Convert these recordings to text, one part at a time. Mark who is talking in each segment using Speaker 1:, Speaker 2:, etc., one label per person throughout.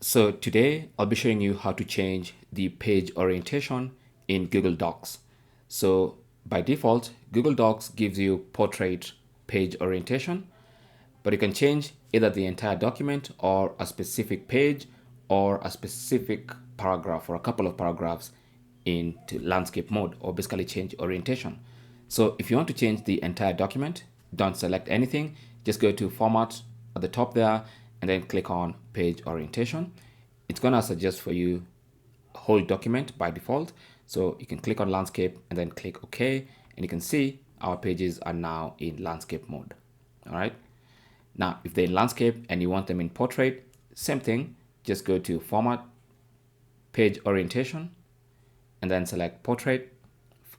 Speaker 1: So today I'll be showing you how to change the page orientation in Google Docs. So by default, Google Docs gives you portrait page orientation, but you can change either the entire document or a specific page or a specific paragraph or a couple of paragraphs into landscape mode, or basically change orientation. So if you want to change the entire document, don't select anything, just go to format at the top there and then click on page orientation. It's going to suggest for you whole document by default. So you can click on landscape and then click OK, and you can see our pages are now in landscape mode. All right. Now, if they're in landscape and you want them in portrait, same thing, just go to format, page orientation, and then select portrait.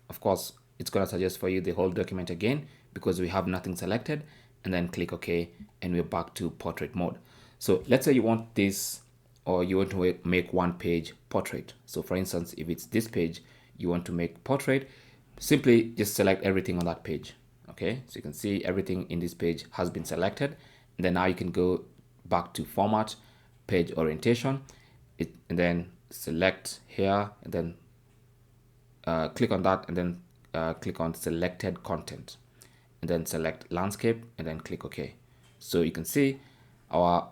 Speaker 1: Of course, it's going to suggest for you the whole document again because we have nothing selected, and then click OK, and we're back to portrait mode. So let's say you want this, or you want to make one page portrait. So for instance, if it's this page, you want to make portrait, simply just select everything on that page. Okay, so you can see everything in this page has been selected. And then now you can go back to format, page orientation, and then select here, and then click on that, and then click on selected content, and then select landscape, and then click OK. So you can see our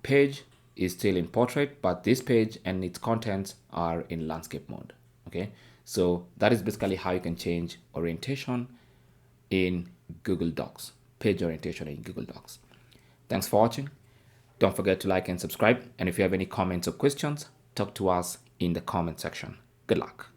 Speaker 1: page is still in portrait, but this page and its contents are in landscape mode. Okay, so that is basically how you can change orientation in Google Docs, page orientation in Google Docs. Thanks for watching. Don't forget to like and subscribe. And if you have any comments or questions, talk to us in the comment section. Good luck.